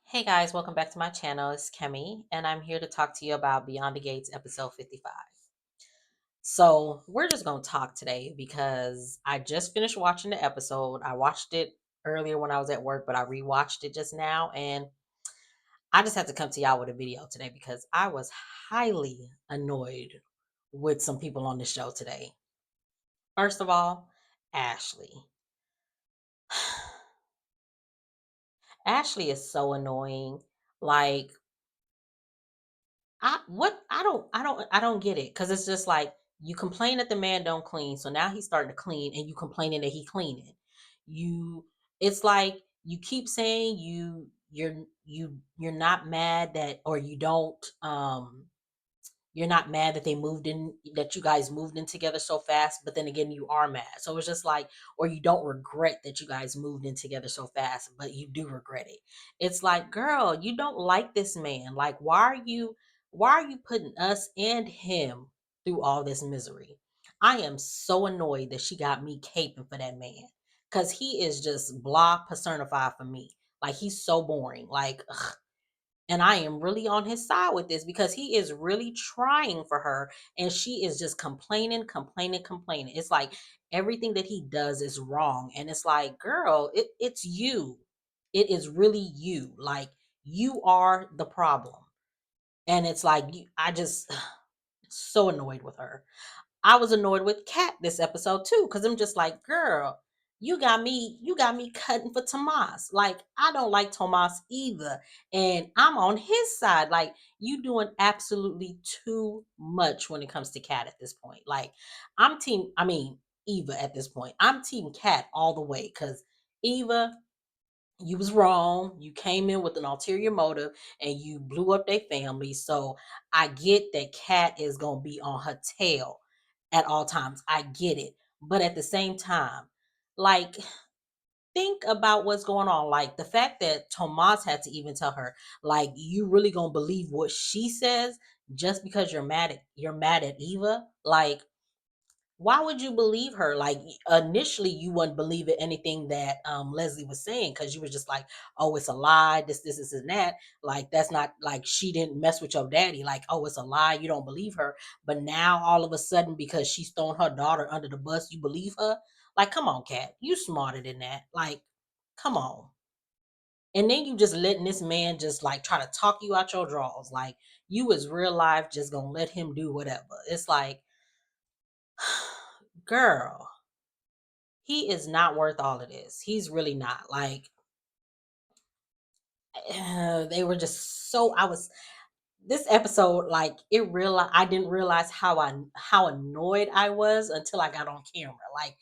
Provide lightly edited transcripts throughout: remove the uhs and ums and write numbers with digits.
Hey guys, welcome back to my channel. It's Kemi, and I'm here to talk to you about Beyond the Gates episode 55. So, we're just going to talk today because I just finished watching the episode. I watched it earlier when I was at work, but I rewatched it just now, and I just had to come to y'all with a video today because I was highly annoyed with some people on the show today. First of all, Ashley. Ashley is so annoying. Like, I don't get it because it's just like you complain that the man don't clean, so now he's starting to clean, and you complaining that he cleaning. You, it's like you keep saying you're not mad that, or you don't you're not mad that they moved in, that you guys moved in together so fast, but then again, you are mad. So it's just like, or you don't regret that you guys moved in together so fast, but you do regret it. It's like, girl, you don't like this man. Like, why are you putting us and him through all this misery? I am so annoyed that she got me caping for that man. Cause he is just blah personified for me. Like, he's so boring. Like, and I am really on his side with this because he is really trying for her, and she is just complaining, complaining, complaining. It's like everything that he does is wrong. And it's like, girl, it's you. It is really you. Like, you are the problem. And it's like, I just so annoyed with her. I was annoyed with Kat this episode too, because I'm just like, girl, you got me cutting for Tomas. Like, I don't like Tomas either. And I'm on his side. Like, you doing absolutely too much when it comes to Kat at this point. Like, Eva at this point. I'm team Kat all the way. Cause Eva, you was wrong. You came in with an ulterior motive and you blew up their family. So I get that Kat is gonna be on her tail at all times. I get it. But at the same time, like, think about what's going on. Like, the fact that Tomas had to even tell her, like, you really gonna believe what she says just because you're mad at Eva? Like, why would you believe her? Like, initially you wouldn't believe it, anything that Leslie was saying, because you were just like, oh, it's a lie, this and that. Like, that's not, like, she didn't mess with your daddy. Like, oh, it's a lie, you don't believe her. But now all of a sudden, because she's thrown her daughter under the bus, you believe her? Like, come on, Kat, you smarter than that. Like, come on. And then you just letting this man just like try to talk you out your drawers. Like, you is real life just gonna let him do whatever. It's like, girl, he is not worth all of this. He's really not. Like, they were just so, I was, this episode, like, I didn't realize how annoyed I was until I got on camera. Like,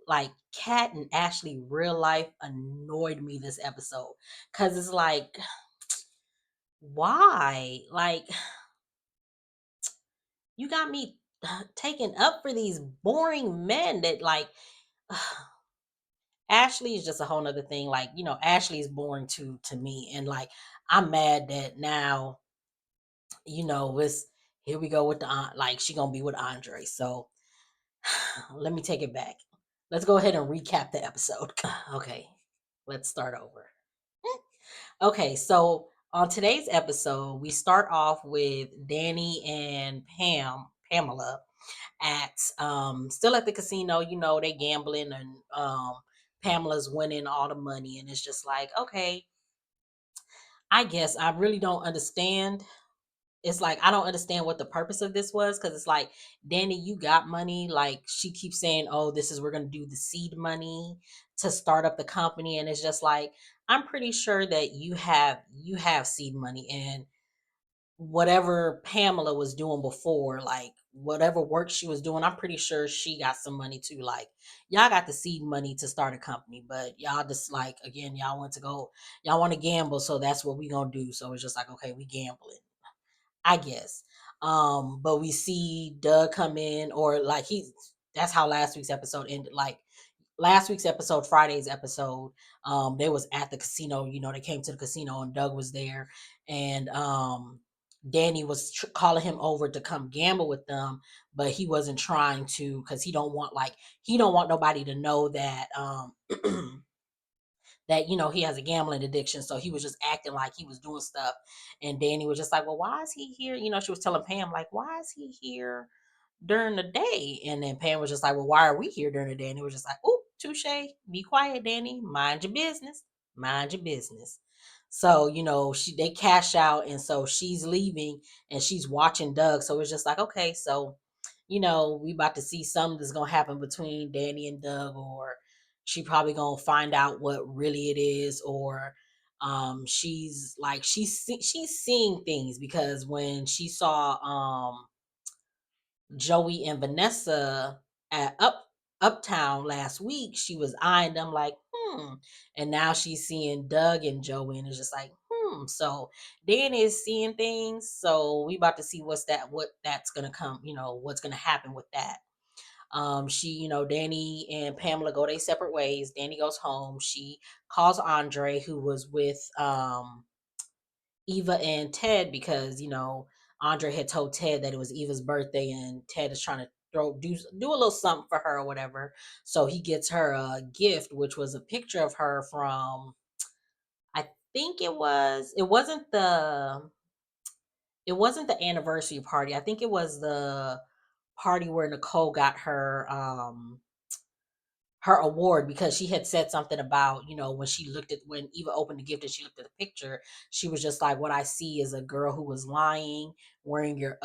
like, Kat and Ashley real life annoyed me this episode. Cause it's like, why? Like, you got me taken up for these boring men that, like, Ashley is just a whole nother thing. Like, Ashley is boring to me. And like, I'm mad that now, it's here we go with the aunt, like, she gonna be with Andre. So let me take it back. Let's go ahead and recap the episode. Okay, let's start over. Okay, so on today's episode, we start off with Danny and Pamela at still at the casino. They gambling, and Pamela's winning all the money, and it's just like, okay, I guess I really don't understand. It's like, I don't understand what the purpose of this was, because it's like, Danny, you got money. Like, she keeps saying, oh, we're gonna do the seed money to start up the company, and it's just like, I'm pretty sure that you have seed money, and whatever Pamela was doing before, like whatever work she was doing, I'm pretty sure she got some money too. Like, y'all got the seed money to start a company, but y'all just, like, again, y'all want to gamble, so that's what we gonna do. So it's just like, okay, we gambling, I guess. But we see Doug come in, or like, that's how last week's episode ended. Like, last week's episode, Friday's episode, they was at the casino. They came to the casino and Doug was there, and Danny was calling him over to come gamble with them, but he wasn't trying to, because he don't want nobody to know that that, he has a gambling addiction. So he was just acting like he was doing stuff. And Danny was just like, well, why is he here? She was telling Pam, like, why is he here during the day? And then Pam was just like, well, why are we here during the day? And it was just like, oh, touche. Be quiet, Danny. Mind your business. Mind your business. So, they cash out. And so she's leaving and she's watching Doug. So it's just like, okay, so, we about to see something that's going to happen between Danny and Doug, or she probably going to find out what really it is, or she's like, she's seeing things, because when she saw Joey and Vanessa at Uptown last week, she was eyeing them like, and now she's seeing Doug and Joey, and it's just like, So Dan is seeing things. So we about to see what that's gonna come, what's gonna happen with that. Danny and Pamela go their separate ways. Danny goes home. She calls Andre, who was with Eva and Ted, because Andre had told Ted that it was Eva's birthday, and Ted is trying to do a little something for her or whatever. So he gets her a gift, which was a picture of her from, I think it wasn't the anniversary party. I think it was the party where Nicole got her award, because she had said something about, when Eva opened the gift and she looked at the picture, she was just like, what I see is a girl who was lying, wearing your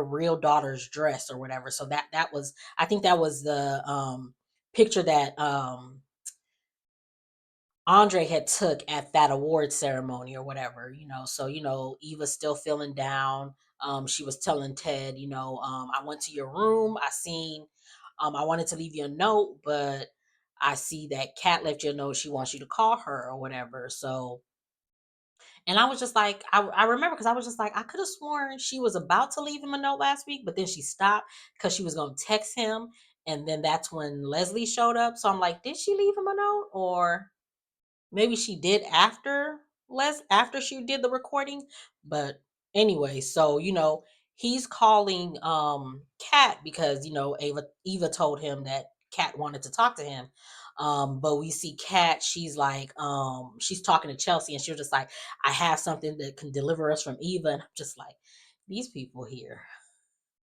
real daughter's dress or whatever. So that was, I think that was the picture that Andre had took at that award ceremony or whatever. So Eva's still feeling down. She was telling Ted, I went to your room, I wanted to leave you a note, but I see that Kat left you a note, she wants you to call her or whatever. So, and I was just like, I remember, because I was just like, I could have sworn she was about to leave him a note last week, but then she stopped because she was going to text him. And then that's when Leslie showed up. So I'm like, did she leave him a note, or maybe she did after she did the recording? But anyway, so he's calling Kat, because Eva told him that Kat wanted to talk to him. But we see Kat, she's like, she's talking to Chelsea, and she was just like, I have something that can deliver us from Eva. And I'm just like, these people here,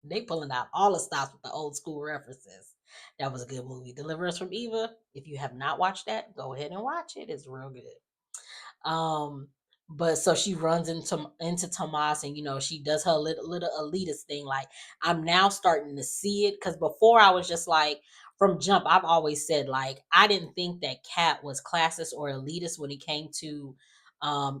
they pulling out all the stops with the old school references. That was a good movie, Deliver Us from Eva. If you have not watched that, go ahead and watch it. It's real good. Um, but so she runs into Tomas, and she does her little elitist thing. Like, I'm now starting to see it, because before I was just like, from jump, I've always said, like, I didn't think that Kat was classist or elitist when it came to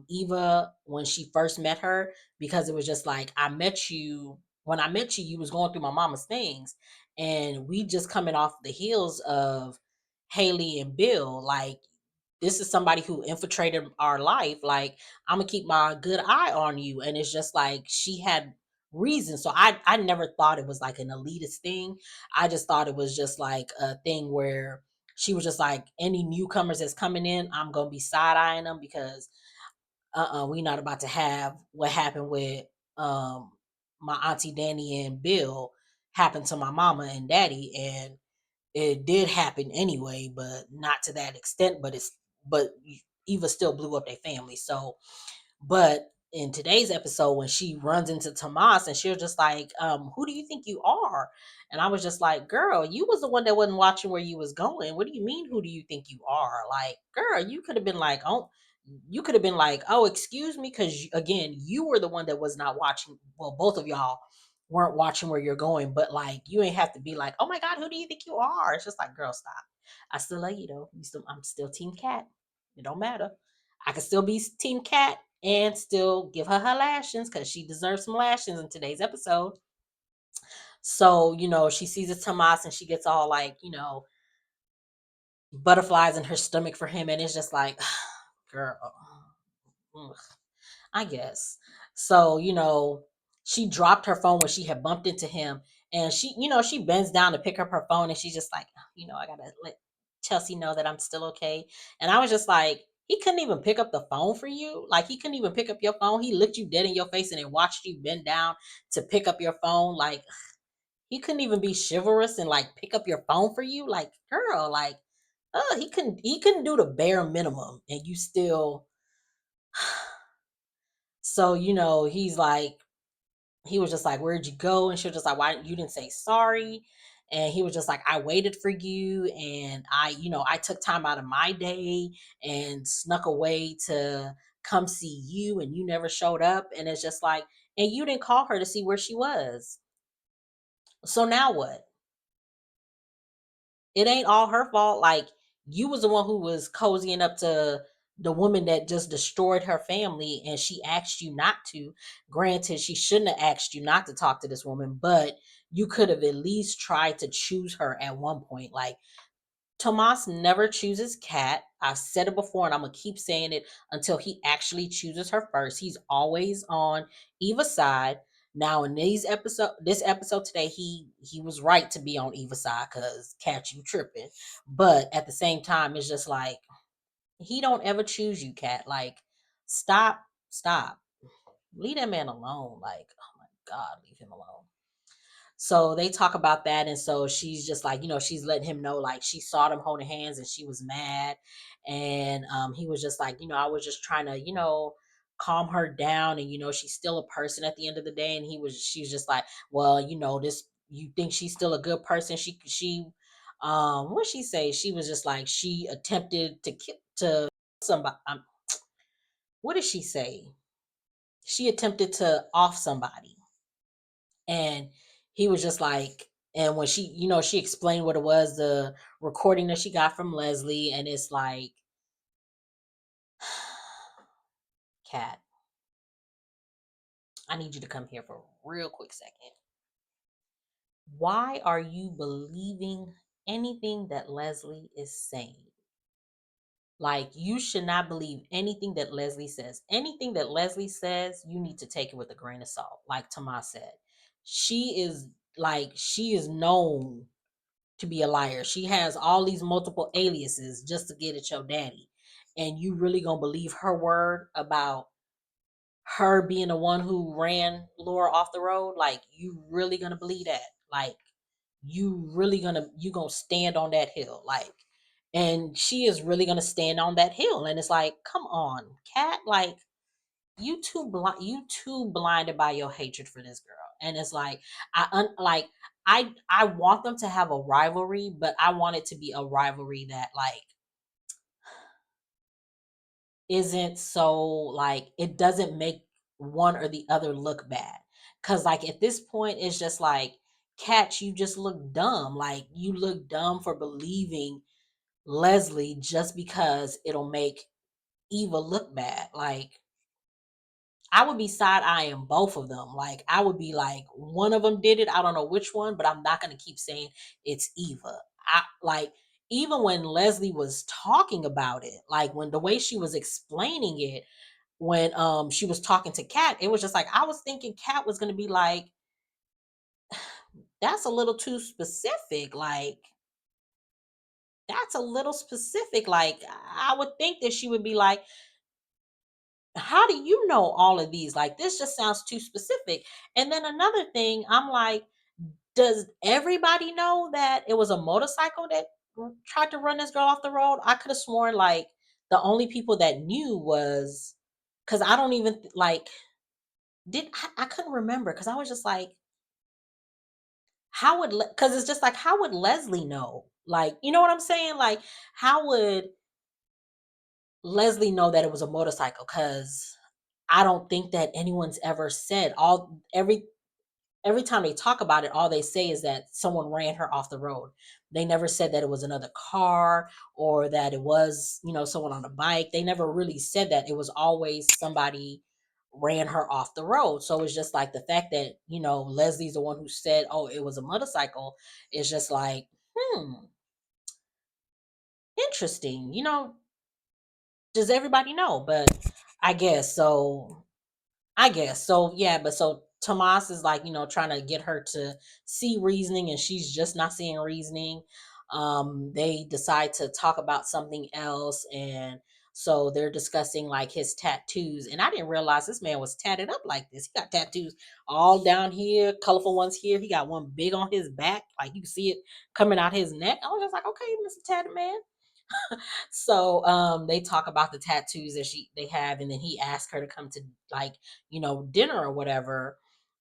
Eva when she first met her, because it was just like, I met you when I met you, you was going through my mama's things, and we just coming off the heels of Haley and Bill. Like, this is somebody who infiltrated our life. Like, I'm gonna keep my good eye on you. And it's just like, she had reasons. So I never thought it was like an elitist thing. I just thought it was just like a thing where she was just like, any newcomers that's coming in, I'm gonna be side-eyeing them, because we not about to have what happened with um my auntie Danny and Bill happen to my mama and daddy. And it did happen anyway, but not to that extent. But Eva still blew up their family. So, but in today's episode, when she runs into Tomas, and she was just like, who do you think you are? And I was just like, girl, you was the one that wasn't watching where you was going. What do you mean, who do you think you are? Like, girl, you could have been like, oh, excuse me, because again, you were the one that was not watching. Well, both of y'all weren't watching where you're going, but like, you ain't have to be like, oh my God, who do you think you are? It's just like, girl, stop. I still love you though. I'm still Team Cat. It don't matter. I can still be Team Cat and still give her lashings, because she deserves some lashings in today's episode. So, she sees a Tomas, and she gets all like, butterflies in her stomach for him. And it's just like, girl, ugh, I guess. So, she dropped her phone when she had bumped into him. And she bends down to pick up her phone, and she's just like, I gotta let Chelsea know that I'm still okay. And I was just like, he couldn't even pick up the phone for you. Like, he couldn't even pick up your phone. He looked you dead in your face and then watched you bend down to pick up your phone. Like, he couldn't even be chivalrous and like pick up your phone for you. Like, girl, like, he couldn't do the bare minimum, and you still. So he's like, he was just like, "Where'd you go?" And she was just like, "Why you didn't say sorry?" And he was just like, "I waited for you, and I took time out of my day and snuck away to come see you, and you never showed up." And it's just like, and you didn't call her to see where she was. So now what? It ain't all her fault. Like, you was the one who was cozying up to the woman that just destroyed her family, and she asked you not to. Granted, she shouldn't have asked you not to talk to this woman, but you could have at least tried to choose her at one point. Like, Tomas never chooses Kat. I've said it before and I'm gonna keep saying it until he actually chooses her first. He's always on Eva's side. Now in this episode today, he was right to be on Eva's side because Kat, you tripping. But at the same time, it's just like he don't ever choose you, Kat. Like, stop, stop. Leave that man alone. Like, oh my God, leave him alone. So they talk about that. And so she's just like, she's letting him know, like, she saw them holding hands and she was mad. And he was just like, I was just trying to, calm her down. And, she's still a person at the end of the day. And she's just like, well, you think she's still a good person. What she say? She was just like, she attempted to somebody. What did she say? She attempted to off somebody. And he was just like, and when she explained what it was, the recording that she got from Leslie, and it's like, Kat, I need you to come here for a real quick second. Why are you believing anything that Leslie is saying? Like, you should not believe anything that Leslie says. Anything that Leslie says, you need to take it with a grain of salt. Like Tomas said, she is known to be a liar. She has all these multiple aliases just to get at your daddy. And you really gonna believe her word about her being the one who ran Laura off the road? Like, you really gonna believe that? Like, you gonna stand on that hill? Like, and she is really gonna stand on that hill. And it's like, come on, Kat, like, you too blinded by your hatred for this girl. And it's like, I want them to have a rivalry, but I want it to be a rivalry that, like, isn't so, like, it doesn't make one or the other look bad. Cause like at this point it's just like, Kat, you just look dumb. Like, you look dumb for believing Leslie just because it'll make Eva look bad. Like, I would be side eyeing both of them. Like, I would be like, one of them did it. I don't know which one, but I'm not gonna keep saying it's Eva. I like, even when Leslie was talking about it, like when the way she was explaining it, when she was talking to Kat, it was just like, I was thinking Kat was gonna be like, that's a little too specific. Like, that's a little specific. Like, I would think that she would be like, how do you know all of these? Like, this just sounds too specific. And then another thing, I'm like, does everybody know that it was a motorcycle that tried to run this girl off the road? I could have sworn, like, the only people that knew was, because I don't even like, I couldn't remember, because I was just like, how would, because it's just like, how would Leslie know? Like, you know what I'm saying? Like, how would Leslie know that it was a motorcycle? Because I don't think that anyone's ever said, every time they talk about it, all they say is that someone ran her off the road. They never said that it was another car, or that it was, someone on a bike. They never really said that. It was always somebody ran her off the road. So it's just like, the fact that, Leslie's the one who said, oh, it was a motorcycle, is just like, interesting. Does everybody know? But I guess so. Yeah, but so Tomas is like, trying to get her to see reasoning, and she's just not seeing reasoning. They decide to talk about something else, and so they're discussing like his tattoos. And I didn't realize this man was tatted up like this. He got tattoos all down here, colorful ones here. He got one big on his back, like you can see it coming out his neck. I was just like, okay, Mr. Tatted Man. So they talk about the tattoos that they have, and then he asked her to come to, like, dinner or whatever.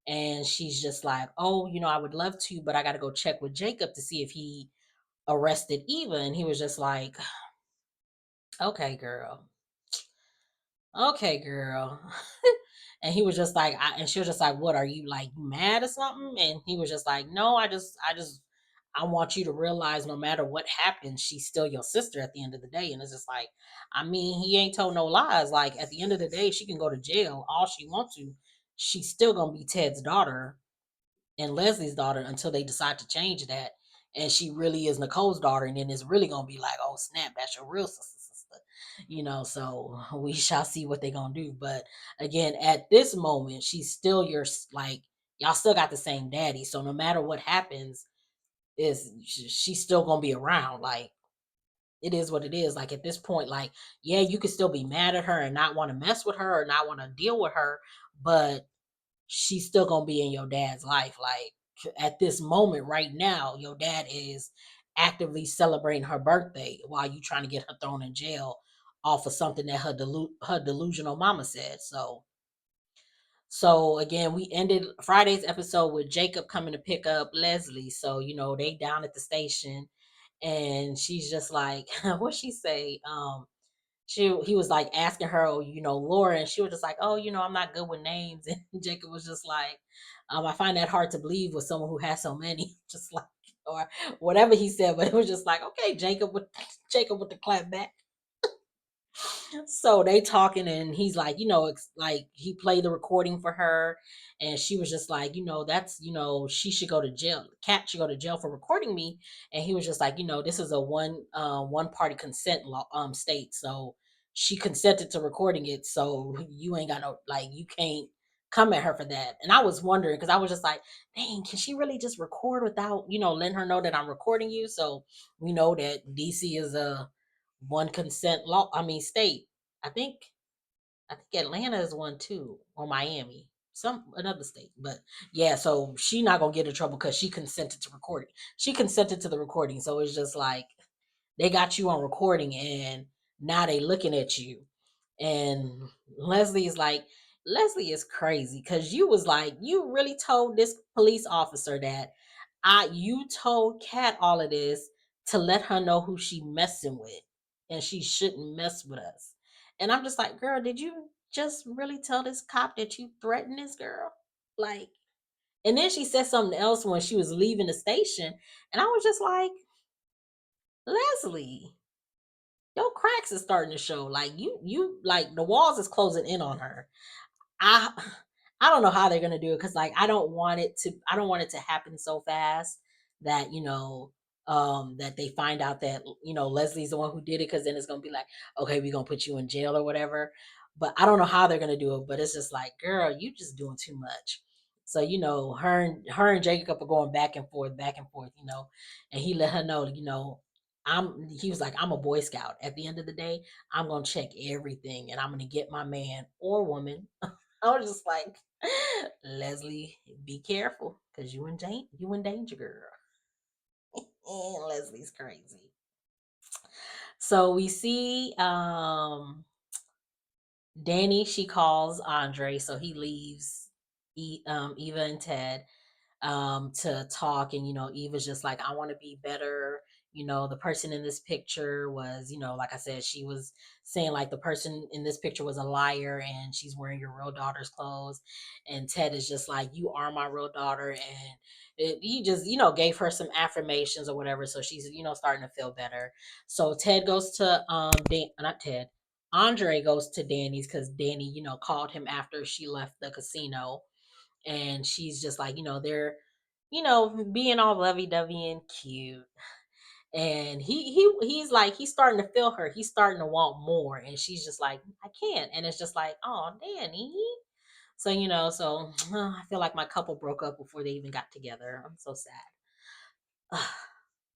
And she's just like, oh, I would love to, but I gotta go check with Jacob to see if he arrested Eva. And he was just like, okay, girl. Okay, girl. And he was just like, and she was just like, what, are you, like, mad or something? And he was just like, no, I want you to realize no matter what happens, she's still your sister at the end of the day. And it's just like, I mean, he ain't told no lies. Like, at the end of the day, she can go to jail all she wants to. She's still gonna be Ted's daughter and Leslie's daughter until they decide to change that. And she really is Nicole's daughter, and then it's really gonna be like, oh snap, that's your real sister. So we shall see what they're gonna do. But again, at this moment, she's still like, y'all still got the same daddy. So no matter what happens, she's still gonna be around. Like, it is what it is. Like, at this point, like, yeah, you could still be mad at her and not want to mess with her or not want to deal with her, but she's still gonna be in your dad's life. Like, at this moment right now, your dad is actively celebrating her birthday while you trying to get her thrown in jail off of something that her delusional mama said. So again, we ended Friday's episode with Jacob coming to pick up Leslie. So they down at the station, and she's just like, what she say? He was like asking her, oh, Laura, and she was just like, oh, I'm not good with names. And Jacob was just like, I find that hard to believe with someone who has so many, just like, or whatever he said, but it was just like, okay, Jacob with the clap back. So they talking, and he's like, it's like he played the recording for her, and she was just like, that's, she should go to jail. Kat should go to jail for recording me. And he was just like, this is a one party consent law state. So she consented to recording it. So you ain't got no, like, you can't come at her for that. And I was wondering, because I was just like, dang, can she really just record without, letting her know that I'm recording you? So we know that DC is a one consent law, I mean state. I think I think Atlanta is one too, or Miami, some another state. But yeah, so she not gonna get in trouble because she consented to recording. She consented to the recording, so it's just like they got you on recording, and now they looking at you. And Leslie is like, Leslie is crazy, because you was like, you really told this police officer that you told Kat all of this to let her know who she messing with, and she shouldn't mess with us. And I'm just like, girl, did you just really tell this cop that you threatened this girl? Like, and then she said something else when she was leaving the station, and I was just like, Leslie, your cracks is starting to show. Like, you like the walls is closing in on her. I I don't know how they're gonna do it, because like I don't want it to happen so fast that that they find out that Leslie's the one who did it, because then it's gonna be like, okay, we're gonna put you in jail or whatever. But I don't know how they're gonna do it. But it's just like, girl, you just doing too much. So her and Jacob are going back and forth, and he let her know, he was like, I'm a Boy Scout. At the end of the day, I'm gonna check everything, and I'm gonna get my man or woman. I was just like, Leslie, be careful, because you in danger, girl. And Leslie's crazy. So we see Danny, she calls Andre, so he leaves Eva and Ted to talk. And Eva's just like, I want to be better. The person in this picture was, like I said, she was saying like the person in this picture was a liar, and she's wearing your real daughter's clothes. And Ted is just like, you are my real daughter. And he just gave her some affirmations or whatever, so she's starting to feel better. So Ted goes to not Ted, Andre goes to Danny's, because Danny called him after she left the casino. And she's just like, they're being all lovey-dovey and cute. And he's like, he's starting to feel her, he's starting to want more, and she's just like, I can't. And it's just like, oh, Danny. So I feel like my couple broke up before they even got together. I'm so sad.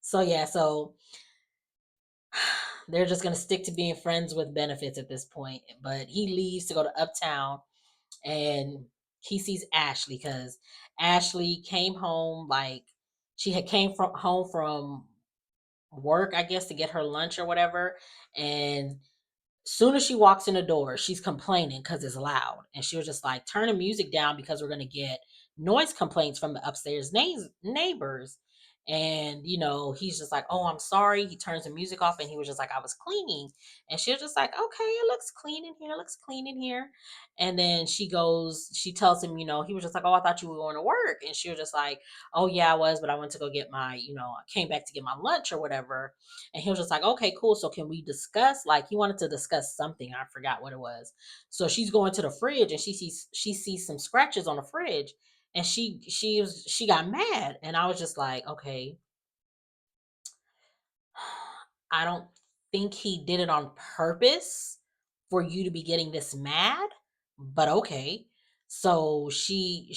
So yeah, so they're just gonna stick to being friends with benefits at this point. But he leaves to go to Uptown, and he sees Ashely, because Ashely came home, like, she had came from home from work, I guess, to get her lunch or whatever. And soon as she walks in the door, she's complaining because it's loud. And she was just like, turn the music down because we're gonna get noise complaints from the upstairs neighbors. And he's just like, oh, I'm sorry. He turns the music off and he was just like, I was cleaning. And she was just like, okay, it looks clean in here, looks clean in here. And then she tells him, he was just like, oh, I thought you were going to work. And she was just like, oh yeah, I was, but I went to go get I came back to get my lunch or whatever. And he was just like, okay, cool. So can we discuss? Like he wanted to discuss something. I forgot what it was. So she's going to the fridge and she sees some scratches on the fridge. And she got mad. And I was just like, okay, I don't think he did it on purpose for you to be getting this mad, but okay. So she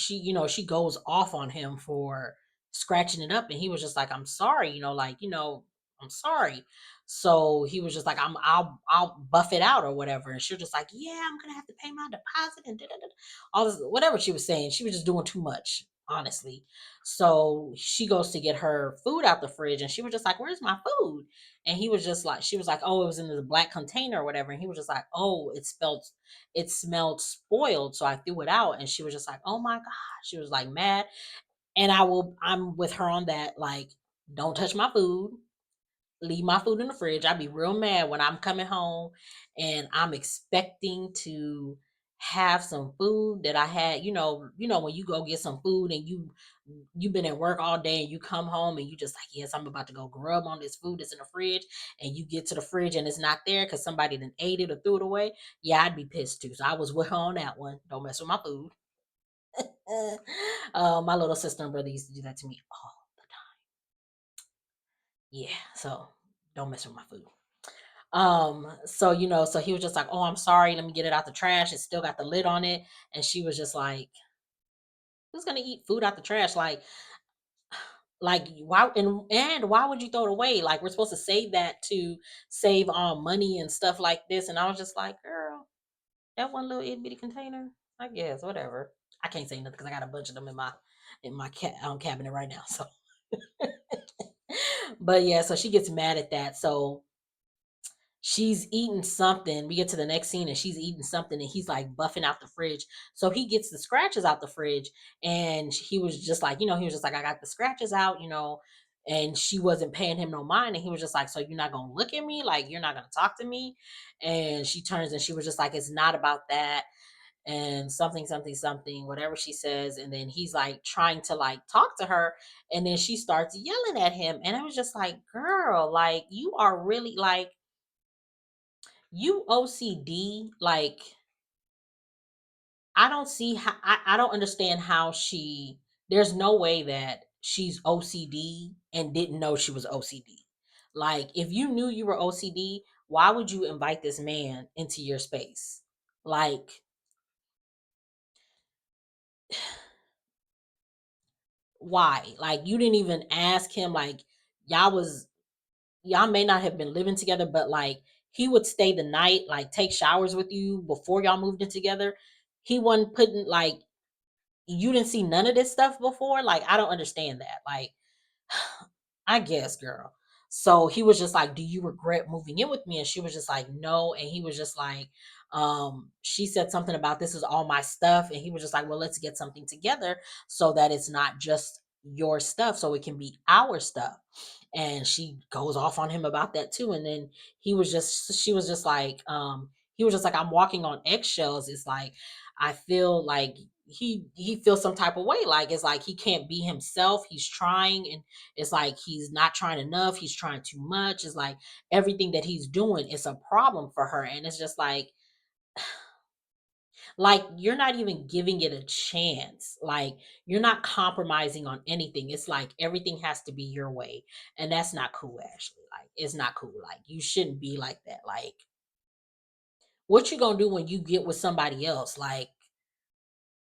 goes off on him for scratching it up and he was just like, I'm sorry, I'm sorry. So he was just like, I'll buff it out or whatever. And she was just like, yeah, I'm gonna have to pay my deposit and all this, whatever she was saying. She was just doing too much, honestly. So she goes to get her food out the fridge and she was just like, where's my food? And he was just like, she was like, oh, it was in the black container or whatever. And he was just like, oh, it smelled spoiled. So I threw it out. And she was just like, oh my God. She was like mad. And I'm with her on that. Like, don't touch my food, leave my food in the fridge. I'd be real mad when I'm coming home and I'm expecting to have some food that I had, when you go get some food and you've been at work all day and you come home and you just like, yes, I'm about to go grub on this food that's in the fridge, and you get to the fridge and it's not there because somebody done ate it or threw it away. Yeah, I'd be pissed too. So I was with her on that one. Don't mess with my food. My little sister and brother used to do that to me all the time. Yeah, so don't mess with my food. So he was just like, oh, I'm sorry, let me get it out the trash. It still got the lid on it. And she was just like, who's gonna eat food out the trash? Like why, and why would you throw it away? Like we're supposed to save that to save money and stuff like this. And I was just like, girl, that one little itty bitty container, I guess, whatever. I can't say nothing because I got a bunch of them in my cabinet right now. So but yeah, so she gets mad at that. So she's eating something. We get to the next scene and she's eating something and he's like buffing out the fridge. So he gets the scratches out the fridge and he was just like, he was just like, I got the scratches out, and she wasn't paying him no mind. And he was just like, so you're not going to look at me? Like, you're not going to talk to me? And she turns and she was just like, it's not about that. And something, something, something, whatever she says. And then he's like trying to like talk to her. And then she starts yelling at him. And I was just like, girl, like you are really like, you OCD, like I don't see how I don't understand how there's no way that she's OCD and didn't know she was OCD. Like if you knew you were OCD, why would you invite this man into your space? Like why? Like you didn't even ask him, like y'all was y'all may not have been living together, but like he would stay the night, like take showers with you before y'all moved in together. He wasn't putting like, you didn't see none of this stuff before? Like, I don't understand that. Like, I guess, girl. So he was just like, do you regret moving in with me? And she was just like, no. And he was just like, she said something about this is all my stuff. And he was just like, well, let's get something together so that it's not just your stuff, so it can be our stuff. And she goes off on him about that too. And then she was just like, he was just like, I'm walking on eggshells. It's like, I feel like he feels some type of way. Like it's like he can't be himself. He's trying and it's like he's not trying enough. He's trying too much. It's like everything that he's doing is a problem for her. And it's just like you're not even giving it a chance. Like you're not compromising on anything. It's like everything has to be your way. And that's not cool, Ashley. Like it's not cool. Like you shouldn't be like that. Like what you gonna do when you get with somebody else, like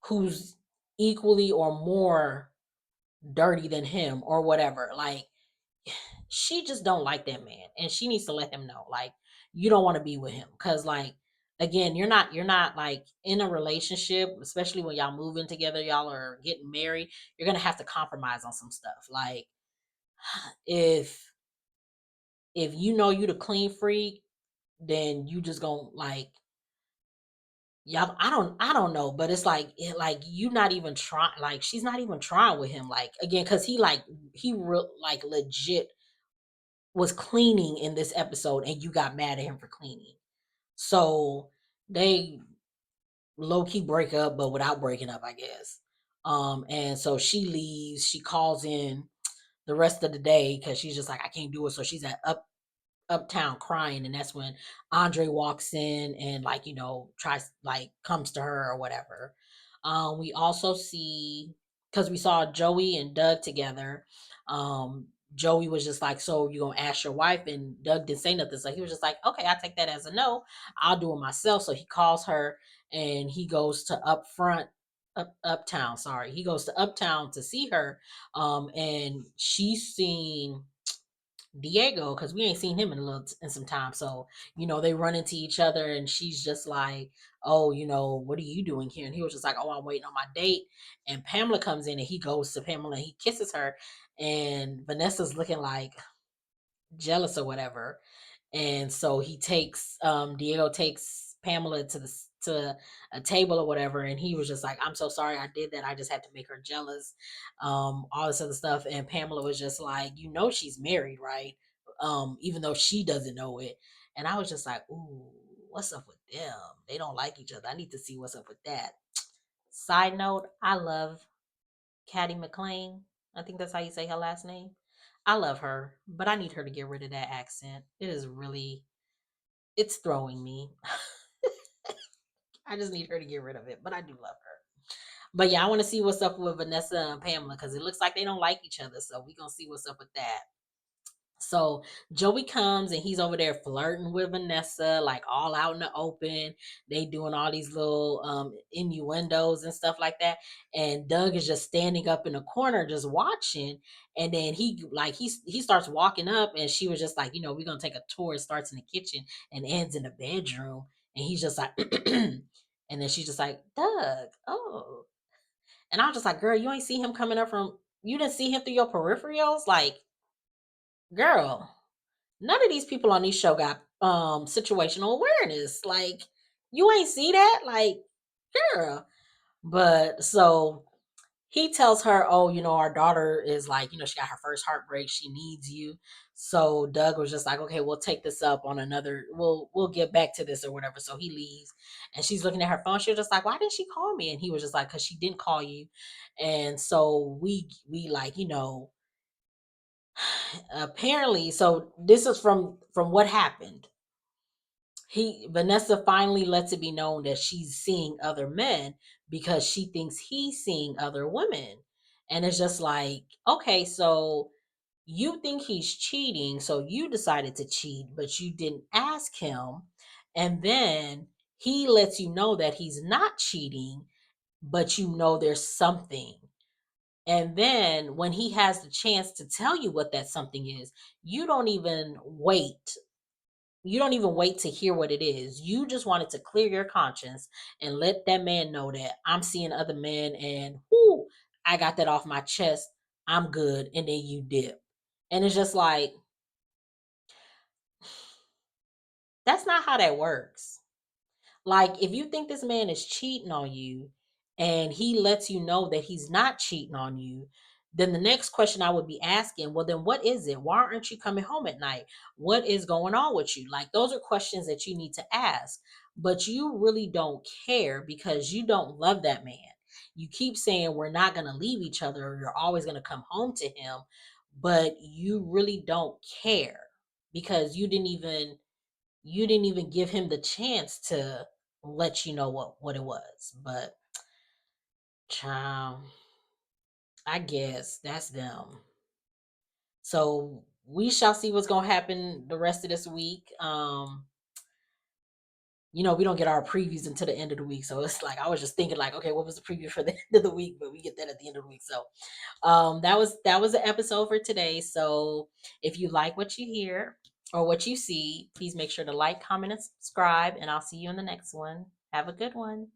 who's equally or more dirty than him or whatever? Like she just don't like that man and she needs to let him know like you don't want to be with him because like again you're not like in a relationship, especially when y'all move in together, y'all are getting married, you're gonna have to compromise on some stuff. Like if if you know you the clean freak, then you just gonna like y'all. I don't know, but it's like like you not even trying. Like she's not even trying with him. Like again, because he real like legit was cleaning in this episode, and you got mad at him for cleaning. So they low key break up, but without breaking up, I guess. And so she leaves. She calls in the rest of the day because she's just like, I can't do it. So she's at uptown crying, and that's when Andre walks in and like tries like comes to her or whatever. We also see, because we saw Joey and Doug together. um Joey was just like, so you gonna ask your wife? And Doug didn't say nothing, so he was just like, okay, I take that as a no, I'll do it myself. So he calls her and he goes to uptown, sorry, he goes to uptown to see her. And she's seen Diego, because we ain't seen him in some time. So, they run into each other and she's just like, oh, what are you doing here? And he was just like, oh, I'm waiting on my date. And Pamela comes in and he goes to Pamela and he kisses her. And Vanessa's looking like jealous or whatever. And so Diego takes Pamela to a table or whatever, and he was just like, I'm so sorry I did that, I just had to make her jealous. All this other stuff. And Pamela was just like, she's married, right? Even though she doesn't know it. And I was just like, ooh, what's up with them? They don't like each other. I need to see what's up with that. Side note, I love Caddy McLean. I think that's how you say her last name. I love her, but I need her to get rid of that accent. It's throwing me. I just need her to get rid of it, but I do love her. But yeah, I want to see what's up with Vanessa and Pamela, because it looks like they don't like each other. So we gonna see what's up with that. So Joey comes and he's over there flirting with Vanessa, like all out in the open. They doing all these little innuendos and stuff like that. And Doug is just standing up in the corner just watching. And then he starts walking up, and she was just like, we're gonna take a tour. It starts in the kitchen and ends in the bedroom. And he's just like and then she's just like, Doug, oh. And I was just like, girl, you ain't see him coming up from you didn't see him through your peripherals? Like, girl, none of these people on this show got situational awareness. Like, you ain't see that? Like, girl. But so he tells her, oh, our daughter is like, she got her first heartbreak, she needs you. So Doug was just like, okay, we'll take this up on another, we'll get back to this or whatever. So he leaves and she's looking at her phone. She was just like, why didn't she call me? And he was just like, because she didn't call you. And so we like, apparently, so this is from what happened. Vanessa finally lets it be known that she's seeing other men because she thinks he's seeing other women. And it's just like, okay, so you think he's cheating, so you decided to cheat, but you didn't ask him. And then he lets you know that he's not cheating, but there's something. And then when he has the chance to tell you what that something is, you don't even wait. You don't even wait to hear what it is. You just wanted to clear your conscience and let that man know that I'm seeing other men, and whoo, I got that off my chest. I'm good. And then you dip. And it's just like, that's not how that works. Like, if you think this man is cheating on you and he lets you know that he's not cheating on you, then the next question I would be asking, well, then what is it? Why aren't you coming home at night? What is going on with you? Like, those are questions that you need to ask. But you really don't care because you don't love that man. You keep saying we're not going to leave each other, or you're always going to come home to him, but you really don't care because you didn't even give him the chance to let you know what it was. But child, I guess that's them. So we shall see what's gonna happen the rest of this week. We don't get our previews until the end of the week, so it's like I was just thinking like, okay, what was the preview for the end of the week? But we get that at the end of the week. So that was the episode for today. So if you like what you hear or what you see, please make sure to like, comment, and subscribe, and I'll see you in the next one. Have a good one.